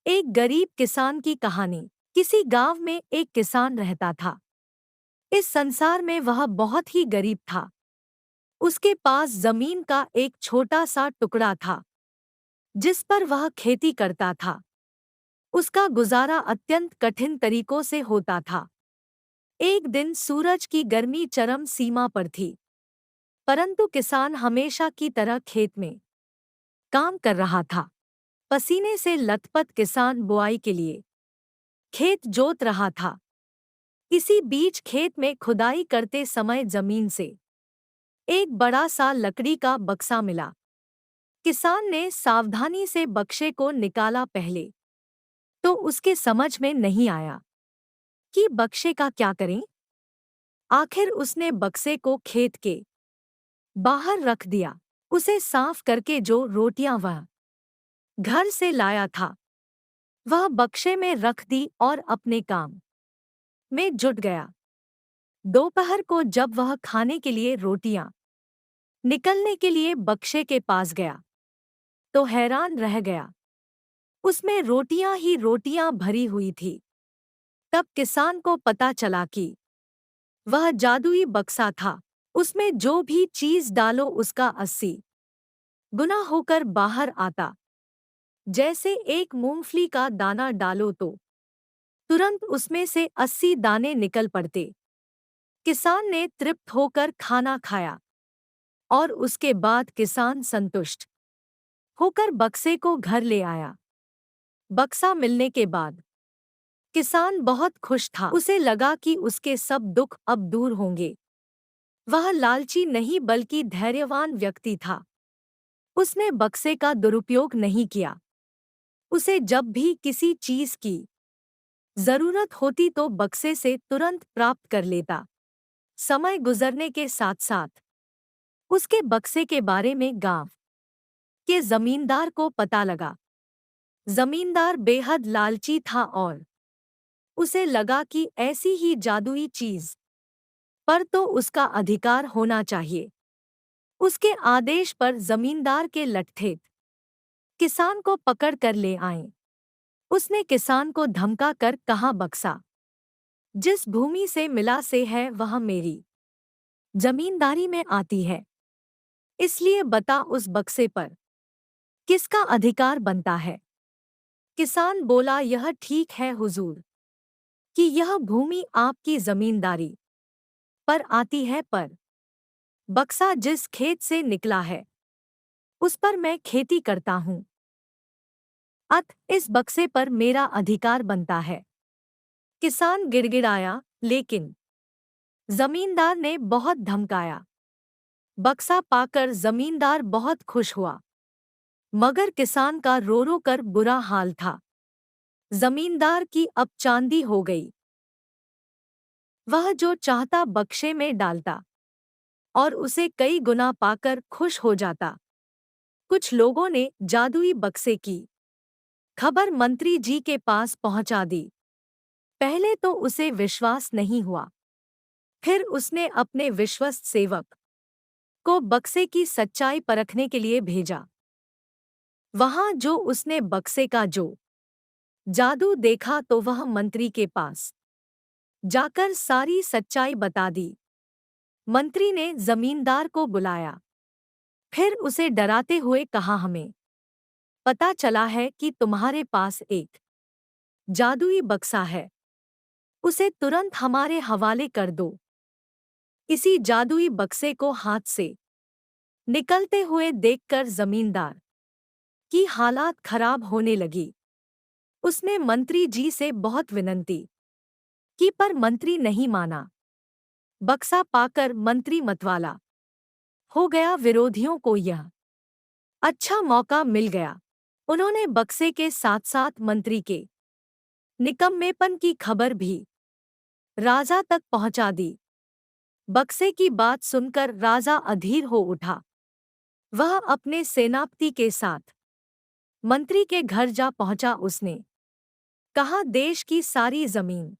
एक गरीब किसान की कहानी। किसी गांव में एक किसान रहता था। इस संसार में वह बहुत ही गरीब था। उसके पास जमीन का एक छोटा सा टुकड़ा था जिस पर वह खेती करता था। उसका गुजारा अत्यंत कठिन तरीकों से होता था। एक दिन सूरज की गर्मी चरम सीमा पर थी, परंतु किसान हमेशा की तरह खेत में काम कर रहा था। पसीने से लथपथ किसान बुआई के लिए खेत जोत रहा था। इसी बीच खेत में खुदाई करते समय जमीन से एक बड़ा सा लकड़ी का बक्सा मिला। किसान ने सावधानी से बक्से को निकाला। पहले तो उसके समझ में नहीं आया कि बक्से का क्या करें। आखिर उसने बक्से को खेत के बाहर रख दिया। उसे साफ करके जो रोटियां वह घर से लाया था वह बक्से में रख दी और अपने काम में जुट गया। दोपहर को जब वह खाने के लिए रोटियां निकलने के लिए बक्से के पास गया तो हैरान रह गया। उसमें रोटियां ही रोटियां भरी हुई थी। तब किसान को पता चला कि वह जादुई बक्सा था। उसमें जो भी चीज डालो उसका 80 गुना होकर बाहर आता। जैसे एक मूंगफली का दाना डालो तो तुरंत उसमें से 80 दाने निकल पड़ते। किसान ने तृप्त होकर खाना खाया और उसके बाद किसान संतुष्ट होकर बक्से को घर ले आया। बक्सा मिलने के बाद किसान बहुत खुश था। उसे लगा कि उसके सब दुख अब दूर होंगे। वह लालची नहीं बल्कि धैर्यवान व्यक्ति था। उसने बक्से का दुरुपयोग नहीं किया। उसे जब भी किसी चीज की जरूरत होती तो बक्से से तुरंत प्राप्त कर लेता। समय गुजरने के साथ साथ उसके बक्से के बारे में गांव के जमींदार को पता लगा। जमींदार बेहद लालची था और उसे लगा कि ऐसी ही जादुई चीज पर तो उसका अधिकार होना चाहिए। उसके आदेश पर जमींदार के लठेत किसान को पकड़ कर ले आए। उसने किसान को धमका कर कहा, बक्सा जिस भूमि से मिला से है वह मेरी जमींदारी में आती है, इसलिए बता उस बक्से पर किसका अधिकार बनता है। किसान बोला, यह ठीक है हुजूर कि यह भूमि आपकी जमींदारी पर आती है, पर बक्सा जिस खेत से निकला है उस पर मैं खेती करता हूँ, अत इस बक्से पर मेरा अधिकार बनता है। किसान गिड़गिड़ाया, लेकिन जमींदार ने बहुत धमकाया। बक्सा पाकर जमींदार बहुत खुश हुआ, मगर किसान का रो रो कर बुरा हाल था। जमींदार की अब चांदी हो गई। वह जो चाहता बक्से में डालता और उसे कई गुना पाकर खुश हो जाता। कुछ लोगों ने जादुई बक्से की खबर मंत्री जी के पास पहुंचा दी। पहले तो उसे विश्वास नहीं हुआ, फिर उसने अपने विश्वस्त सेवक को बक्से की सच्चाई परखने के लिए भेजा। वहां जो उसने बक्से का जो जादू देखा तो वह मंत्री के पास जाकर सारी सच्चाई बता दी। मंत्री ने जमींदार को बुलाया, फिर उसे डराते हुए कहा, हमें पता चला है कि तुम्हारे पास एक जादुई बक्सा है, उसे तुरंत हमारे हवाले कर दो। इसी जादुई बक्से को हाथ से निकलते हुए देखकर जमींदार की हालात खराब होने लगी। उसने मंत्री जी से बहुत विनती की, पर मंत्री नहीं माना। बक्सा पाकर मंत्री मतवाला हो गया। विरोधियों को यह अच्छा मौका मिल गया। उन्होंने बक्से के साथ साथ मंत्री के निकम्मेपन की खबर भी राजा तक पहुंचा दी। बक्से की बात सुनकर राजा अधीर हो उठा। वह अपने सेनापति के साथ मंत्री के घर जा पहुंचा। उसने कहा, देश की सारी जमीन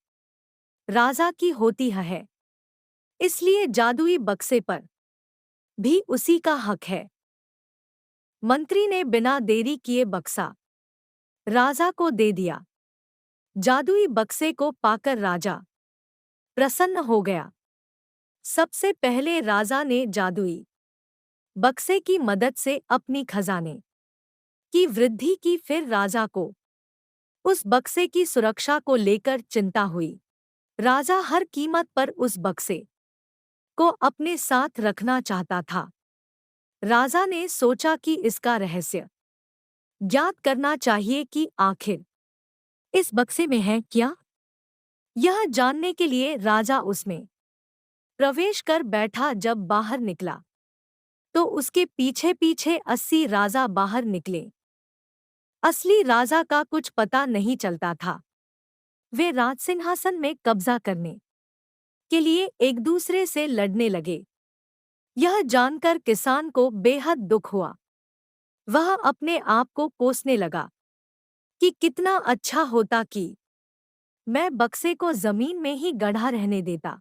राजा की होती है, इसलिए जादुई बक्से पर भी उसी का हक है। मंत्री ने बिना देरी किए बक्सा राजा को दे दिया। जादुई बक्से को पाकर राजा प्रसन्न हो गया। सबसे पहले राजा ने जादुई बक्से की मदद से अपनी खजाने की वृद्धि की। फिर राजा को उस बक्से की सुरक्षा को लेकर चिंता हुई। राजा हर कीमत पर उस बक्से को अपने साथ रखना चाहता था। राजा ने सोचा कि इसका रहस्य ज्ञात करना चाहिए कि आखिर इस बक्से में है क्या। यह जानने के लिए राजा उसमें प्रवेश कर बैठा। जब बाहर निकला तो उसके पीछे पीछे 80 राजा बाहर निकले। असली राजा का कुछ पता नहीं चलता था। वे राजसिंहासन में कब्जा करने के लिए एक दूसरे से लड़ने लगे। यह जानकर किसान को बेहद दुख हुआ। वह अपने आप को कोसने लगा कि कितना अच्छा होता कि मैं बक्से को जमीन में ही गढ़ा रहने देता।